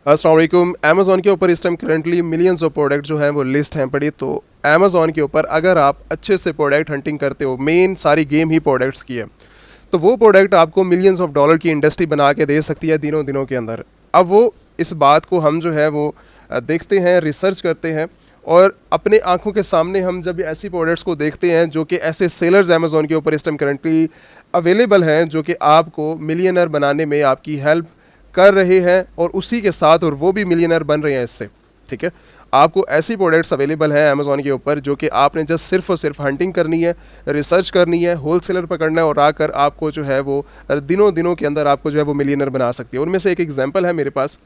अस्सलाम वालेकुम। अमेज़ॉन के ऊपर इस time currently millions of product जो हैं वो लिस्ट हैं पड़ी। तो अमेज़ॉन के ऊपर अगर आप अच्छे से प्रोडक्ट हंटिंग करते हो, मेन सारी गेम ही प्रोडक्ट्स की है, तो वो प्रोडक्ट आपको मिलियंस ऑफ डॉलर की इंडस्ट्री बना के दे सकती है दिनों दिनों के अंदर। अब वो इस बात को हम जो है वो देखते हैं, रिसर्च करते हैं, और अपने आंखों के सामने हम जब ऐसी प्रोडक्ट्स को देखते हैं जो कि ऐसे सेलर्स अमेज़ॉन के ऊपर इस टाइम करंटली अवेलेबल हैं जो कि आपको मिलियनर बनाने में आपकी हेल्प कर रहे हैं, और उसी के साथ और वो भी मिलियनर बन रहे हैं इससे। ठीक है, आपको ऐसी प्रोडक्ट्स अवेलेबल हैं अमेज़ॉन के ऊपर जो कि आपने जस्ट सिर्फ और सिर्फ हंटिंग करनी है, रिसर्च करनी है, होल सेलर पकड़ना है, और आकर आपको जो है वो दिनों दिनों के अंदर आपको जो है वो मिलियनर बना सकती है। उनमें से एक एग्जांपल है मेरे पास।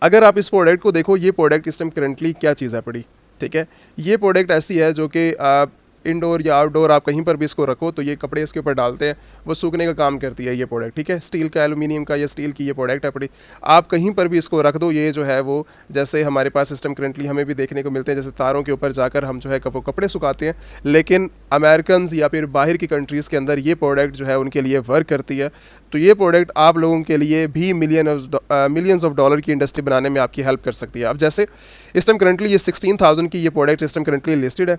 अगर आप इस प्रोडक्ट को देखो, ये प्रोडक्ट इस टाइम करंटली क्या चीज़ है पड़ी। ठीक है, ये प्रोडक्ट ऐसी है जो कि इंडोर या आउटडोर आप कहीं पर भी इसको रखो तो ये कपड़े इसके ऊपर डालते हैं, वो सूखने का काम करती है ये प्रोडक्ट। ठीक है, स्टील का, एलुमिनियम का या स्टील की ये प्रोडक्ट है पड़ी। आप कहीं पर भी इसको रख दो, ये जो है वो जैसे हमारे पास सिस्टम करंटली हमें भी देखने को मिलते हैं, जैसे तारों के ऊपर जाकर हम जो है वो कपड़े सुखाते हैं, लेकिन अमेरिकन या फिर बाहर की कंट्रीज़ के अंदर ये प्रोडक्ट जो है उनके लिए वर्क करती है। तो ये प्रोडक्ट आप लोगों के लिए भी मिलियंस ऑफ डॉलर की इंडस्ट्री बनाने में आपकी हेल्प कर सकती है। अब जैसे इस टाइम करंटली ये 16,000 की ये प्रोडक्ट इस टाइम करंटली लिस्टेड है,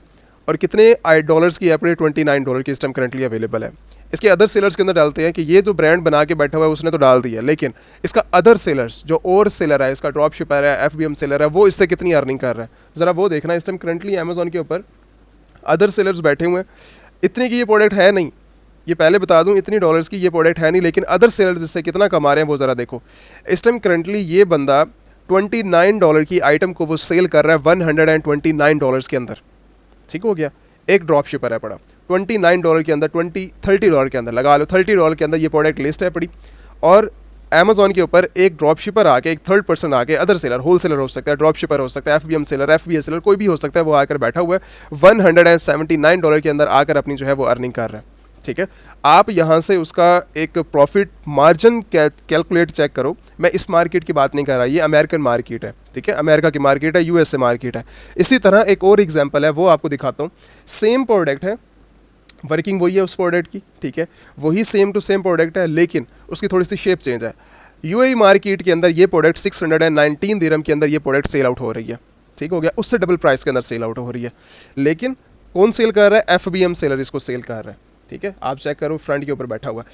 और कितने डॉलर्स की है, $29 की इस टाइम करंटली अवेलेबल है। इसके अदर सेलर्स के अंदर डालते हैं कि ये तो ब्रांड बना के बैठा हुआ है उसने तो डाल दिया, लेकिन इसका अदर सेलर्स जो और सेलर है, इसका ड्रॉप शिपर है, FBM सेलर है, वो इससे कितनी अर्निंग कर रहा है ज़रा वो देखना। इस टाइम करंटली अमेज़ॉन के ऊपर अदर सेलर्स बैठे हुए हैं। इतनी की ये प्रोडक्ट है नहीं, ये पहले बता दूं, इतनी डॉलर्स की ये प्रोडक्ट है नहीं, लेकिन अदर सेलर्स इससे कितना कमा रहे हैं वो ज़रा देखो। इस टाइम करंटली ये बंदा $29 की आइटम को वो सेल कर रहा है $129 के अंदर। ठीक हो गया, एक ड्रॉप शिपर है पड़ा $29 के अंदर, $30 के अंदर लगा लो, $30 के अंदर ये प्रोडक्ट लिस्ट है पड़ी। और अमेज़ॉन के ऊपर एक ड्रॉप शिपर आके, एक थर्ड पर्सन आके, अदर सेलर, होल सेलर हो सकता है, ड्रॉप शिपर हो सकता है, FBM सेलर, FBA सेलर, कोई भी हो सकता है, वो आकर बैठा हुआ है $179 के अंदर आकर अपनी जो है वो अर्निंग कर रहा है। ठीक है, आप यहाँ से उसका एक प्रॉफिट मार्जिन कैलकुलेट चेक करो। मैं इस मार्केट की बात नहीं कर रहा, ये अमेरिकन मार्केट है। ठीक है, अमेरिका की मार्केट है, USA मार्केट है। इसी तरह एक और एग्जांपल है, वो आपको दिखाता हूँ। सेम प्रोडक्ट है, वर्किंग वही है उस प्रोडक्ट की। ठीक है, वही सेम टू सेम प्रोडक्ट है, लेकिन उसकी थोड़ी सी शेप चेंज है। UAE मार्केट के अंदर ये प्रोडक्ट 619 दिरहम के अंदर ये प्रोडक्ट सेल आउट हो रही है। ठीक हो गया, उससे डबल प्राइस के अंदर सेल आउट हो रही है, लेकिन कौन सेल कर रहा है? FBM सेलर इसको सेल कर रहा है। ठीक है, आप चेक करो, फ्रंट के ऊपर बैठा हुआ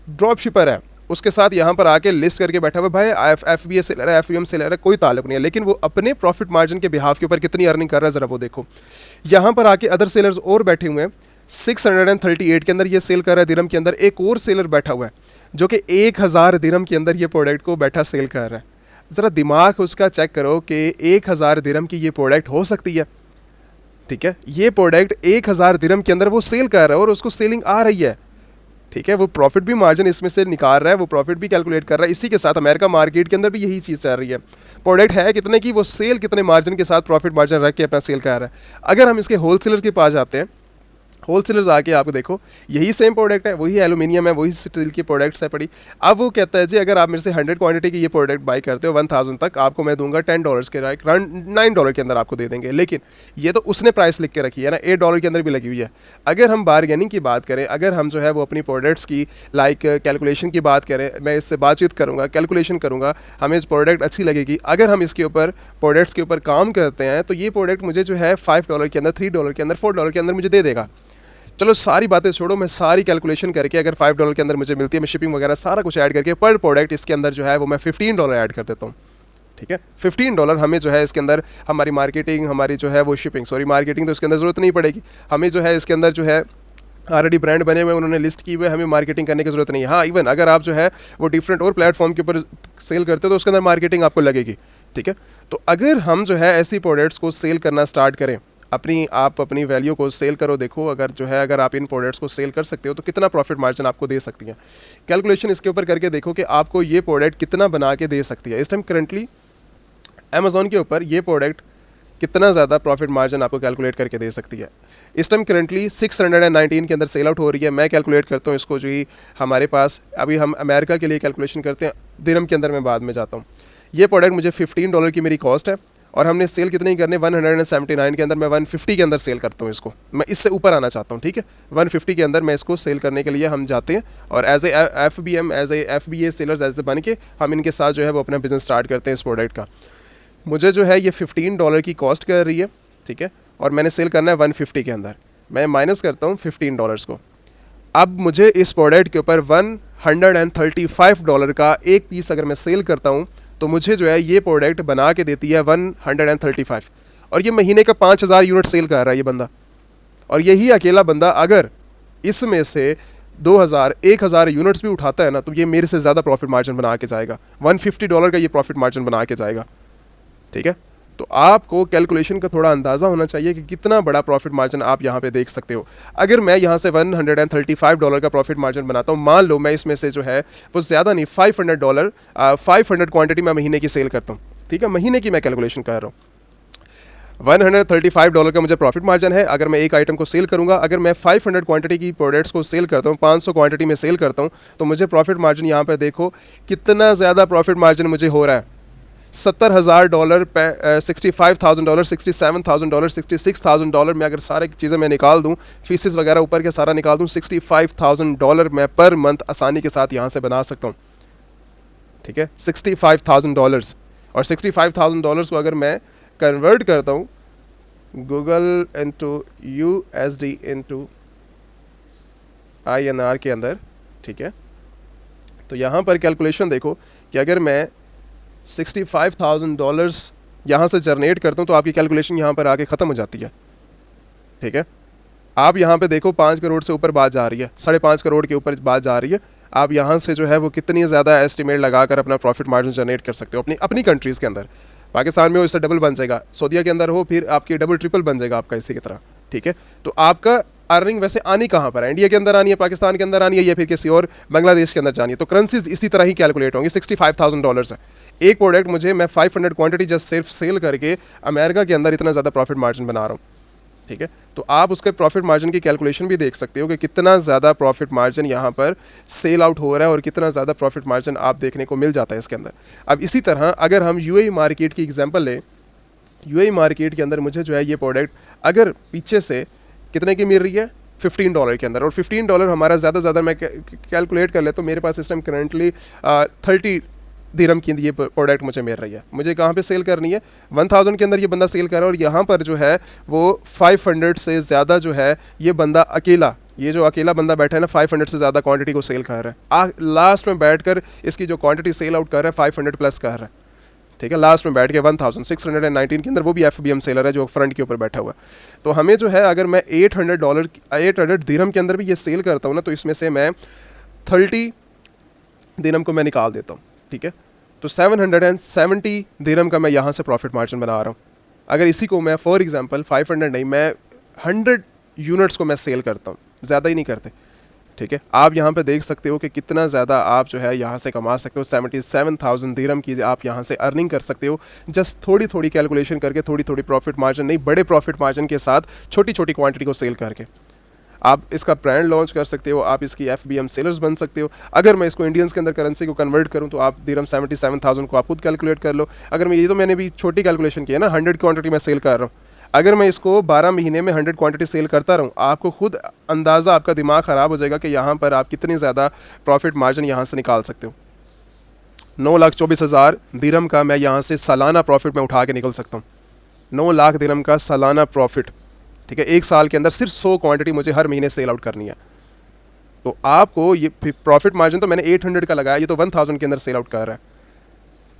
ड्रॉप शिपर है, उसके साथ यहाँ पर आके लिस्ट करके बैठा हुआ भाई FBA सेलर है, FBM सेलर है, कोई ताल्लुक नहीं है, लेकिन वो अपने प्रॉफिट मार्जिन के बिहाफ के ऊपर कितनी अर्निंग कर रहा है ज़रा वो देखो। यहाँ पर आके अदर सेलर्स और बैठे हुए हैं, 638 के अंदर ये सेल कर रहा है दिरहम के अंदर। एक और सेलर बैठा हुआ है जो कि 1000 दिरहम के अंदर ये प्रोडक्ट को बैठा सेल कर रहा है। ज़रा दिमाग उसका चेक करो कि 1000 दिरहम की ये प्रोडक्ट हो सकती है। ठीक है, ये प्रोडक्ट 1000 दिरहम के अंदर वो सेल कर रहा है और उसको सेलिंग आ रही है। ठीक है, वो प्रॉफिट भी मार्जिन इसमें से निकाल रहा है, वो प्रॉफिट भी कैलकुलेट कर रहा है। इसी के साथ अमेरिका मार्केट के अंदर भी यही चीज़ चल रही है। प्रोडक्ट है कितने की, वो सेल कितने मार्जिन के साथ प्रॉफिट मार्जिन रख के अपना सेल कर रहा है। अगर हम इसके होल सेलर के पास जाते हैं, होल सेलर्स आके आपको देखो, यही सेम प्रोडक्ट है, वही एलुमिनियम है, वही स्टील की प्रोडक्ट्स है पड़ी। अब वो कहता है जी अगर आप मेरे से 100 क्वांटिटी की ये प्रोडक्ट बाई करते हो 1000 तक, आपको मैं दूंगा $10 के, $9 के अंदर आपको दे देंगे। लेकिन ये तो उसने प्राइस लिख के रखी है ना, $8 के अंदर भी लगी हुई है। अगर हम बारगेनिंग की बात करें, अगर हम जो है वो अपनी प्रोडक्ट्स की कैलकुलेशन की बात करें, मैं इससे बातचीत करूँगा, कैलकुलेशन करूँगा, हमें इस प्रोडक्ट अच्छी लगेगी, अगर हम इसके ऊपर प्रोडक्ट्स के ऊपर काम करते हैं, तो ये प्रोडक्ट मुझे जो है $5 के अंदर, $3 के अंदर, $4 के अंदर मुझे दे देगा। चलो सारी बातें छोड़ो, मैं सारी कैलकुलेशन करके अगर $5 के अंदर मुझे मिलती है, मैं शिपिंग वगैरह सारा कुछ ऐड करके पर प्रोडक्ट इसके अंदर जो है वो मैं $15 ऐड कर देता हूँ। ठीक है, $15 हमें जो है इसके अंदर हमारी मार्केटिंग, हमारी जो है वो शिपिंग, मार्केटिंग तो इसके अंदर ज़रूरत नहीं पड़ेगी। हमें जो है इसके अंदर जो है ऑलरेडी ब्रांड बने हुए, उन्होंने लिस्ट की हुए, हमें मार्केटिंग करने की ज़रूरत नहीं है। हाँ, इवन अगर आप जो है वो डिफरेंट और प्लेटफॉर्म के ऊपर सेल करते हो तो उसके अंदर मार्केटिंग आपको लगेगी। ठीक है, तो अगर हम जो है ऐसी प्रोडक्ट्स को सेल करना स्टार्ट करें, अपनी वैल्यू को सेल करो, देखो अगर आप इन प्रोडक्ट्स को सेल कर सकते हो तो कितना प्रॉफिट मार्जिन आपको दे सकती हैं। कैलकुलेशन इसके ऊपर करके देखो कि आपको ये प्रोडक्ट कितना बना के दे सकती है। इस टाइम करंटली अमेज़ॉन के ऊपर ये प्रोडक्ट कितना ज़्यादा प्रॉफिट मार्जिन आपको कैलकुलेट करके दे सकती है। इस टाइम करंटली 619 के अंदर सेल आउट हो रही है। मैं कैलकुलेट करता हूँ इसको, जो ही हमारे पास अभी हम अमेरिका के लिए कैलकुलेशन करते हैं, दिरहम के अंदर मैं बाद में जाता हूँ। ये प्रोडक्ट मुझे $15 की मेरी कॉस्ट है, और हमने सेल कितनी करनी, 179 के अंदर मैं 150 के अंदर सेल करता हूँ इसको, मैं इससे ऊपर आना चाहता हूँ, ठीक है। 150 के अंदर मैं इसको सेल करने के लिए हम जाते हैं और as a FBM as a FBA sellers ऐसे बन के हम इनके साथ जो है वो अपना बिजनेस स्टार्ट करते हैं इस प्रोडक्ट का। मुझे जो है ये $15 की कॉस्ट कर रही है, ठीक है, और मैंने सेल करना है 150 के अंदर, मैं माइनस करता हूँ $15 को। अब मुझे इस प्रोडक्ट के ऊपर $135 का एक पीस अगर मैं सेल करता हूँ तो मुझे जो है ये प्रोडक्ट बना के देती है 135, और ये महीने का 5000 यूनिट सेल कर रहा है ये बंदा। और यही अकेला बंदा अगर इसमें से 1000 यूनिट्स भी उठाता है ना तो ये मेरे से ज़्यादा प्रॉफिट मार्जिन बना के जाएगा, $150 का ये प्रॉफिट मार्जिन बना के जाएगा, ठीक है। तो आपको कैलकुलेशन का थोड़ा अंदाज़ा होना चाहिए कि कितना बड़ा प्रॉफिट मार्जिन आप यहाँ पे देख सकते हो। अगर मैं यहाँ से $135 का प्रॉफिट मार्जिन बनाता हूँ, मान लो मैं इसमें से जो है वो ज़्यादा नहीं $500 क्वांटिटी मैं महीने की सेल करता हूँ, ठीक है, महीने की मैं कैलकुलेशन कर रहा हूँ। $135 का मुझे प्रॉफिट मार्जिन है अगर मैं एक आइटम को सेल करूँगा। अगर मैं 500 क्वांटिटी की प्रोडक्ट्स को सेल करता हूँ, 500 क्वांटिटी में सेल करता हूँ, तो मुझे प्रॉफिट मार्जिन यहाँ पर देखो कितना ज़्यादा प्रॉफिट मार्जिन मुझे हो रहा है, $70,000, $65,000, $67,000, $66,000 में अगर सारे चीज़ें मैं निकाल दूं, फीसिस वगैरह ऊपर के सारा निकाल दूं, $65,000 मैं पर मंथ आसानी के साथ यहाँ से बना सकता हूँ, ठीक है, $65,000। और $65,000 को अगर मैं कन्वर्ट करता हूँ Google into USD into INR के अंदर, ठीक है, तो यहाँ पर कैलकुलेशन देखो कि अगर मैं $65,000 यहाँ से जनरेट करता हूँ तो आपकी कैलकुलेशन यहाँ पर आके ख़त्म हो जाती है, ठीक है। आप यहाँ पे देखो 5 करोड़ से ऊपर बात जा रही है, 5.5 करोड़ के ऊपर बात जा रही है। आप यहाँ से जो है वो कितनी ज़्यादा एस्टिमेट लगाकर अपना प्रॉफिट मार्जिन जनरेट कर सकते हो अपनी कंट्रीज़ के अंदर। पाकिस्तान में हो इससे डबल बन जाएगा, सऊदीया के अंदर हो फिर आपकी डबल ट्रिपल बन जाएगा आपका इसी की तरह, ठीक है। तो आपका अर्निंग वैसे आनी कहाँ पर है, इंडिया के अंदर आनी है, पाकिस्तान के अंदर आनी है, या फिर किसी और बांग्लादेश के अंदर जानी है, तो करेंसीज इसी तरह ही कैलकुलेट होंगी। $65,000 है एक प्रोडक्ट, मुझे मैं 500 क्वांटिटी जस्ट सिर्फ सेल करके अमेरिका के अंदर इतना ज़्यादा प्रॉफिट मार्जिन बना रहा हूँ, ठीक है। तो आप उसके प्रॉफिट मार्जिन की कैलकुलेशन भी देख सकते हो कि कितना ज़्यादा प्रॉफिट मार्जिन यहाँ पर सेल आउट हो रहा है और कितना ज़्यादा प्रॉफिट मार्जिन आप देखने को मिल जाता है इसके अंदर। अब इसी तरह अगर हम UAE मार्केट की एग्जांपल लें, UAE मार्केट के अंदर मुझे जो है ये प्रोडक्ट अगर पीछे से कितने की मिल रही है, $15 के अंदर, और $15 हमारा ज़्यादा मैं कैलकुलेट कर ले तो मेरे पास इस टाइम करंटली 30 दिरहम की ये प्रोडक्ट मुझे मिल रही है। मुझे कहाँ पे सेल करनी है, 1000 के अंदर ये बंदा सेल कर रहा है, और यहाँ पर जो है वो 500 से ज़्यादा जो है ये बंदा अकेला, ये जो अकेला बंदा बैठा है ना 500 से ज़्यादा क्वांटिटी को सेल कर रहा है। लास्ट में बैठकर इसकी जो क्वांटिटी सेल आउट कर रहा है 500 प्लस कर रहा है, ठीक है, लास्ट में बैठ के 1619 के अंदर, वो भी FBM सेलर है जो फ्रंट के ऊपर बैठा हुआ है। तो हमें जो है अगर मैं $800 दिरहम के अंदर भी ये सेल करता हूँ ना तो इसमें से मैं 30 दिरहम को मैं निकाल देता हूँ, ठीक है। तो 770 दिरहम का मैं यहाँ से प्रॉफिट मार्जिन बना रहा हूँ। अगर इसी को मैं फॉर एग्जांपल 500 नहीं, मैं 100 यूनिट्स को मैं सेल करता हूँ, ज़्यादा ही नहीं करते, ठीक है। आप यहाँ पे देख सकते हो कि कितना ज़्यादा आप जो है यहाँ से कमा सकते हो, 77,000 दिरहम की आप यहाँ से अर्निंग कर सकते हो, जस्ट थोड़ी थोड़ी कैलकुलेशन करके, थोड़ी थोड़ी प्रॉफिट मार्जिन नहीं, बड़े प्रॉफिट मार्जिन के साथ छोटी छोटी क्वांटिटी को सेल करके आप इसका ब्रांड लॉन्च कर सकते हो, आप इसकी FBM सेलर्स बन सकते हो। अगर मैं इसको इंडियंस के अंदर करेंसी को कन्वर्ट करूं तो आप दिरहम 77,000 को आप खुद कैलकुलेट कर लो। अगर मैं, ये तो मैंने भी छोटी कैलकुलेशन की है ना, 100 क्वांटिटी में सेल कर रहा हूँ, अगर मैं इसको 12 महीने में 100 क्वांटिटी सेल करता रहूँ, आपको खुद अंदाज़ा, आपका दिमाग ख़राब हो जाएगा कि यहाँ पर आप कितनी ज़्यादा प्रॉफिट मार्जिन यहाँ से निकाल सकते हो। 9,24,000 दिरहम का मैं यहाँ से सालाना प्रॉफिट में उठा के निकल सकता हूँ, 9 लाख दिरहम का सालाना प्रॉफिट, ठीक है। एक साल के अंदर सिर्फ 100 क्वांटिटी मुझे हर महीने सेल आउट करनी है। तो आपको ये प्रॉफिट मार्जिन तो मैंने 800 का लगाया, ये तो 1000 के अंदर सेल आउट कर रहा है,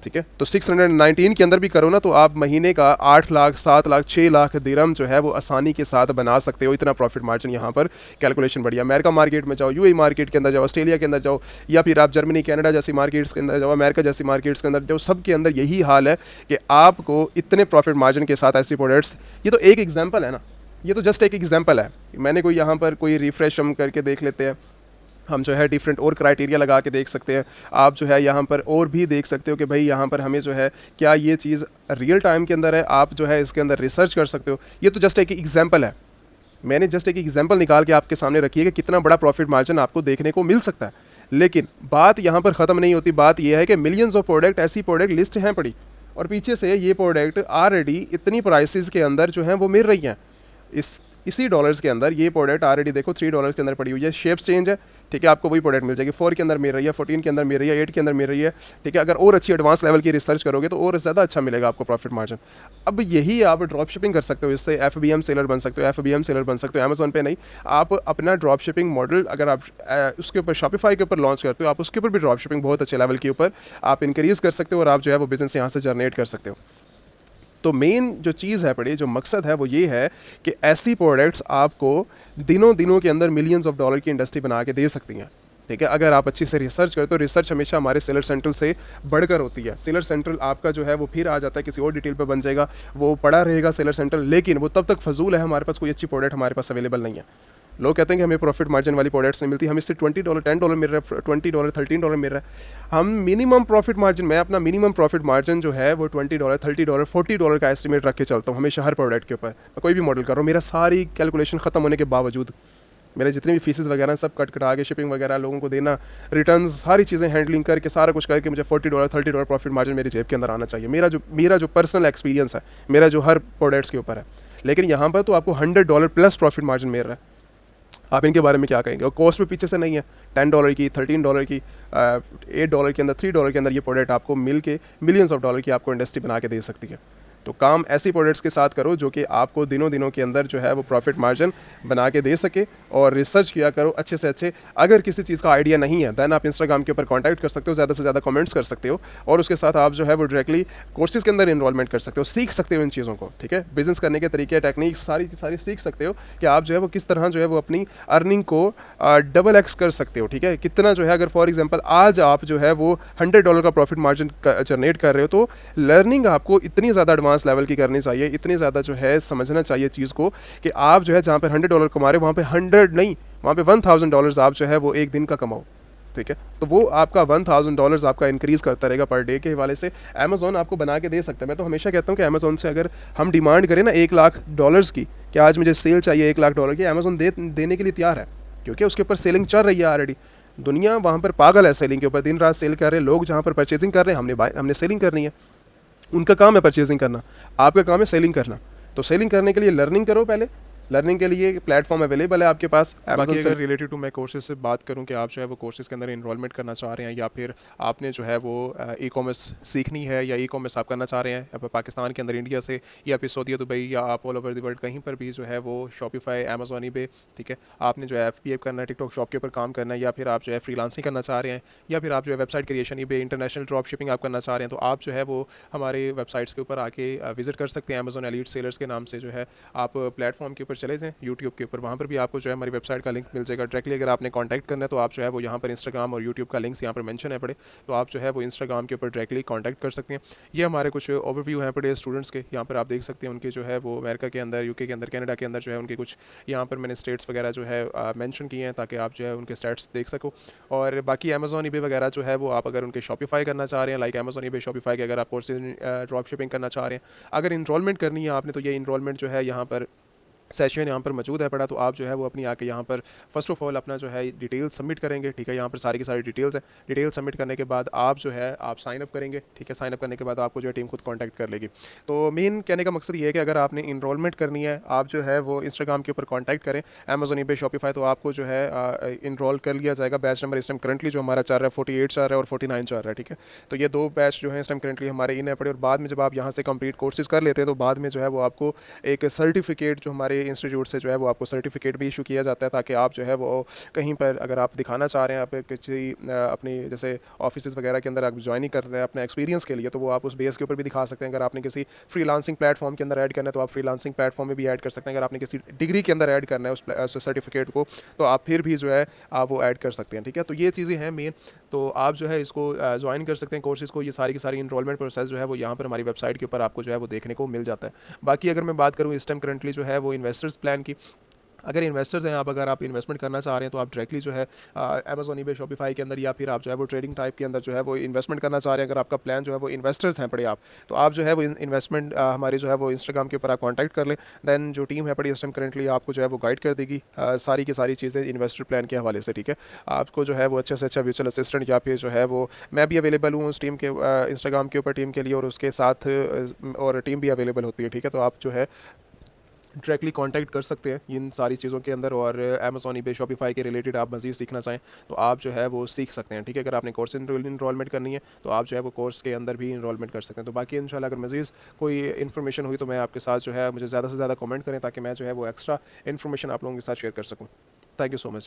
ठीक है। तो 619 के अंदर भी करो ना तो आप महीने का 8 लाख, 7 लाख, 6 लाख दिरहम जो है वो आसानी के साथ बना सकते हो। इतना प्रॉफिट मार्जिन यहाँ पर कैलकुलेशन बढ़िया। अमेरिका मार्केट में जाओ, UAE मार्केट के अंदर जाओ, ऑस्ट्रेलिया के अंदर जाओ, या फिर आप जर्मनी, कनाडा जैसी मार्केट्स के अंदर जाओ, अमेरिका जैसी मार्केट्स के अंदर जाओ, सब के अंदर यही हाल है कि आपको इतने प्रॉफिट मार्जिन के साथ ऐसी प्रोडक्ट्स, ये तो एक एग्जाम्पल है ना, ये तो जस्ट एक एग्जाम्पल है। मैंने कोई यहाँ पर कोई रिफ्रेश हम करके देख लेते हैं, हम जो है डिफरेंट और क्राइटेरिया लगा के देख सकते हैं। आप जो है यहाँ पर और भी देख सकते हो कि भाई यहाँ पर हमें जो है क्या ये चीज़ रियल टाइम के अंदर है, आप जो है इसके अंदर रिसर्च कर सकते हो। ये तो जस्ट एक एग्जाम्पल है, मैंने जस्ट एक एग्जाम्पल निकाल के आपके सामने रखी है कि कितना बड़ा प्रॉफिट मार्जिन आपको देखने को मिल सकता है। लेकिन बात यहाँ पर ख़त्म नहीं होती, बात यह है कि मिलियंस ऑफ प्रोडक्ट, ऐसी प्रोडक्ट लिस्ट हैं पड़ी, और पीछे से ये प्रोडक्ट ऑलरेडी इतनी प्राइसेस के अंदर जो है वो मिल रही हैं। इसी डॉलर्स के अंदर ये प्रोडक्ट ऑलरेडी देखो $3 के अंदर पड़ी हुई है, शेप चेंज है, ठीक है, आपको वही प्रोडक्ट मिल जाएगी। 4 के अंदर मिल रही है, 14 के अंदर मिल रही है, 8 के अंदर मिल रही है, ठीक है। अगर और अच्छी एडवांस लेवल की रिसर्च करोगे तो और ज़्यादा अच्छा मिलेगा आपको प्रॉफिट मार्जिन। अब यही आप ड्रॉप शिपिंग कर सकते हो, इससे FBM सेलर बन सकते हो, FBM सेलर बन सकते हो। अमेजोन पे नहीं, आप अपना ड्रॉप शिपिंग मॉडल अगर आप उसके ऊपर शॉपिफाई के ऊपर लॉन्च करते हो, आप उसके ऊपर भी ड्रॉप शिपिंग बहुत अच्छे लेवल के ऊपर आप इंक्रीज़ कर सकते हो और आप जो है वो बिज़नेस यहाँ से जनरेट कर सकते हो। तो मेन जो चीज़ है पड़ी, जो मकसद है वो ये है कि ऐसी प्रोडक्ट्स आपको दिनों दिनों के अंदर मिलियंस ऑफ डॉलर की इंडस्ट्री बना के दे सकती हैं, ठीक है। अगर आप अच्छी से रिसर्च करते हो, रिसर्च हमेशा हमारे सेलर सेंट्रल से बढ़कर होती है। सेलर सेंट्रल आपका जो है वो फिर आ जाता है किसी और डिटेल पे बन जाएगा, वो पड़ा रहेगा सेलर सेंट्रल, लेकिन वो तब तक फजूल है, हमारे पास कोई अच्छी प्रोडक्ट हमारे पास अवेलेबल नहीं है। लोग कहते हैं कि हमें प्रॉफिट मार्जिन वाली प्रोडक्ट्स नहीं मिलती, हमें इससे $20 $10 मिल रहा है, $20 $13 मिल रहा है। हम मिनिमम प्रॉफिट मार्जिन, मैं अपना मिनिमम प्रॉफिट मार्जिन जो है वो $20 $30 $40 का एस्टिमेट रख के चलता हूँ हमेशा हर प्रोडक्ट के ऊपर। मैं कोई भी मॉडल कर रहा हूँ, मेरा सारी कैलकुलेशन ख़त्म होने के बावजूद मेरे जितनी भी फीसेस वगैरह सब कट कटा के, शिपिंग वगैरह लोगों को देना, रिटर्न, सारी चीज़ें हैंडलिंग करके सारा कुछ करके मुझे $40 $30 प्रॉफिट मार्जिन मेरी जेब के अंदर आना चाहिए। मेरा जो पर्सनल एक्सपीरियंस है, मेरा जो हर प्रोडक्ट्स के ऊपर है। लेकिन यहाँ पर तो आपको $100 प्लस प्रॉफिट मार्जिन मिल रहा है। आप इनके बारे में क्या कहेंगे? और कॉस्ट भी पीछे से नहीं है, $10 की, $13 की, $8 के अंदर, $3 के अंदर ये प्रोडक्ट आपको मिल के मिलियंस ऑफ डॉलर की आपको इंडस्ट्री बना के दे सकती है। तो काम ऐसी प्रोडक्ट्स के साथ करो जो कि आपको दिनों दिनों के अंदर जो है वो प्रॉफिट मार्जिन बना के दे सके, और रिसर्च किया करो अच्छे से अच्छे। अगर किसी चीज़ का आइडिया नहीं है दैन आप इंस्टाग्राम के ऊपर कांटेक्ट कर सकते हो, ज़्यादा से ज़्यादा कमेंट्स कर सकते हो, और उसके साथ आप जो है वो डायरेक्टली कोर्सेज़ के अंदर इन्वॉल्वमेंट कर सकते हो, सीख सकते हो इन चीज़ों को, ठीक है। बिजनेस करने के तरीके, टेक्निक्स सारी की सारी सीख सकते हो कि आप जो है वो किस तरह जो है वो अपनी अर्निंग को डबल एक्स कर सकते हो, ठीक है। कितना जो है, अगर फॉर एग्जांपल आज आप जो है वो $100 का प्रॉफिट मार्जिन जनरेट कर रहे हो, तो लर्निंग आपको इतनी ज़्यादा एडवांस लेवल की करनी चाहिए, इतनी ज़्यादा जो है समझना चाहिए चीज़ को कि आप जो है जहाँ पर $100 कमा रहे हो वहाँ पे 100 नहीं, वहाँ पे $1000 आप जो है वो एक दिन का कमाओ, ठीक है। तो वो आपका $1000 आपका इंक्रीज़ करता रहेगा पर डे के हवाले से। अमेज़ॉन आपको बना के दे सकता है। मैं तो हमेशा कहता हूँ कि अमेज़ॉन से अगर हम डिमांड करें ना $1 लाख की, कि आज मुझे सेल चाहिए $1 लाख की, अमेज़ॉन देने के लिए तैयार है, क्योंकि उसके ऊपर सेलिंग चल रही है ऑलरेडी। दुनिया वहाँ पर पागल है सेलिंग के ऊपर, दिन रात सेल कर रहे हैं लोग। जहाँ पर परचेजिंग कर रहे हैं, हमने सेलिंग करनी है। उनका काम है परचेजिंग करना, आपका काम है सेलिंग करना। तो सेलिंग करने के लिए लर्निंग करो पहले, लर्निंग के लिए प्लेटफॉर्म अवेलेबल है आपके पास। बाकी अगर रिलेटेड टू मैं कोर्सेज से बात करूं कि आप जो है वो कोर्सेज के अंदर इनरोलमेंट करना चाह रहे हैं, या फिर आपने जो है वो ई कॉमर्स सीखनी है, या ई कॉमर्स आप करना चाह रहे हैं या पाकिस्तान के अंदर, इंडिया से, या फिर सऊदी दुबई, या आप ऑल ओवर द वर्ल्ड कहीं पर भी जो है वो शॉपिफाई, अमेज़ॉन पे, ठीक है, आपने जो है FBA करना है, टिकटॉक शॉप के ऊपर काम करना है, या फिर आप जो है फ्रीलांसिंग करना चाह रहे हैं, या फिर आप जो है वेबसाइट क्रिएशन पे इंटरनेशनल ड्रॉप शिपिंग आप करना चाह रहे हैं, तो आप जो है वो हमारे वेबसाइट्स के ऊपर आके विजिट कर सकते हैं। अमेज़ॉन एलीट सेलर्स के नाम से जो है आप प्लेटफॉर्म के ऊपर चले जाएँ, यूट्यूब के ऊपर, वहाँ पर भी आपको जो है हमारी वेबसाइट का लिंक मिल जाएगा डायरेक्टली। अगर आपने कांटेक्ट करना है तो आप जो है वो यहाँ पर इंस्टाग्राम और यूट्यूब का लिंक्स यहाँ पर मेंशन है पड़े, तो आप जो है वो इंस्टाग्राम के ऊपर डायरेक्टली कांटेक्ट कर सकते हैं। ये हमारे कुछ ओवरव्यू हैं पड़े स्टूडेंट्स के, यहाँ पर आप देख सकते हैं उनके जो है वो अमेरिका के अंदर, UK के अंदर, कनाडा के अंदर जो है उनके कुछ यहाँ पर मैंने स्टेट्स वगैरह जो है मेंशन किए हैं, ताकि आप जो है उनके स्टेट्स देख सको। और बाकी अमेज़ॉन eBay वगैरह जो है वो आप अगर उनके शॉपिफाई करना चाह रहे हैं, लाइक अमेज़ॉन eBay शॉपिफाई के अगर आप कोर्सेज ड्रॉप शिपिंग करना चाह रहे हैं, अगर इनरोलमेंट करनी है आपने, तो ये इनरोलमेंट जो है यहाँ पर सेशन यहाँ पर मौजूद है पड़ा, तो आप जो है वो अपनी आके यहाँ पर फर्स्ट ऑफ ऑल अपना जो है डिटेल्स सबमिट करेंगे, ठीक है। यहाँ पर सारी की सारी डिटेल्स हैं। डिटेल सबमिट करने के बाद आप जो है आप साइन अप करेंगे, ठीक है। साइन अप करने के बाद आपको जो है टीम खुद कांटेक्ट कर लेगी। तो मेन कहने का मकसद ये है कि अगर आपने इनरोलमेंट करनी है, आप जो है वो इंस्टाग्राम के ऊपर कॉन्टैक्ट करें, अमेज़ॉन eBay शॉपिफाई, तो आपको जो है इनरोल कर लिया जाएगा। बैच नंबर इस टाइम करंटली जो हमारा चल रहा है 48 चल रहा है और 49 चल रहा है, ठीक है। तो ये दो बैच जो है इस टाइम करंटली हमारे इन है पड़े, और बाद में जब आप यहाँ से कंप्लीट कोर्सेज कर लेते हैं तो बाद में जो है वो आपको एक सर्टिफिकेट जो हमारे इंस्टीट्यूट से जो है वो आपको सर्टिफिकेट भी इशू किया जाता है, ताकि आप जो है वो कहीं पर अगर आप दिखाना चाह रहे हैं, आप किसी अपनी जैसे ऑफिस वगैरह के अंदर आप ज्वाइनिंग कर रहे हैं अपने एक्सपीरियंस के लिए, तो वो आप उस बेस के ऊपर भी दिखा सकते हैं। अगर आपने किसी फ्रीलांसिंग प्लेटफॉर्म के अंदर ऐड करना है तो आप फ्रीलांसिंग प्लेटफॉर्म में भी ऐड कर सकते हैं। अगर आपने किसी डिग्री के अंदर ऐड करना है उस सर्टिफिकेट को, तो आप फिर भी जो है आप वो ऐड कर सकते हैं, ठीक है। तो ये चीज़ें हैं मेन, तो आप जो है इसको ज्वाइन कर सकते हैं कोर्सेज़ को। ये सारी की सारी इनरोलमेंट प्रोसेस जो है वो यहाँ पर हमारी वेबसाइट के ऊपर आपको जो है वो देखने को मिल जाता है। बाकी अगर मैं बात करूँ इस टाइम करंटली जो है वो इन्वेस्टर्स प्लान की, अगर इन्वेस्टर्स हैं आप, अगर आप इन्वेस्टमेंट करना चाह रहे हैं तो आप डायरेक्टली जो है अमेजोन ईबे शॉपिफाई के अंदर, या फिर आप जो है वो ट्रेडिंग टाइप के अंदर जो है वो इन्वेस्टमेंट करना चाह रहे हैं, अगर आपका प्लान जो है वो इन्वेस्टर्स हैं पड़े आप, तो आप जो है वो इन्वेस्टमेंट हमारे जो है वो इंस्टाग्राम के ऊपर आप कॉन्टैक्ट कर लें। दैन जो टीम है पड़ी इस टाइम करेंटली आपको जो है वो गाइड कर देगी सारी की सारी चीज़ें इन्वेस्टर प्लान के हवाले से, ठीक है। आपको जो है वो अच्छे से अच्छा वर्चुअल असिस्टेंट, या फिर जो है वो मैं भी अवेलेबल हूँ उस टीम के इंस्टाग्राम के ऊपर टीम के लिए, और उसके साथ और टीम भी अवेलेबल होती है, ठीक है। तो आप जो है डायरेक्टली कांटेक्ट कर सकते हैं इन सारी चीज़ों के अंदर, और अमेजोन ईबे शॉपिफाई के रिलेटेड आप मज़ीद सीखना चाहें तो आप जो है वो सीख सकते हैं, ठीक है। अगर आपने कोर्स इनरोलमेंट करनी है तो आप जो है वो कोर्स के अंदर भी इनरोलमेंट कर सकते हैं। तो बाकी इंशाल्लाह अगर मज़ीद कोई इन्फॉर्मेशन हुई तो मैं आपके साथ जो है, मुझे ज़्यादा से ज़्यादा कमेंट करें ताकि मैं जो है वो एक्स्ट्रा इन्फॉर्मेशन आप लोगों के साथ शेयर कर सकूँ। Thank you so much.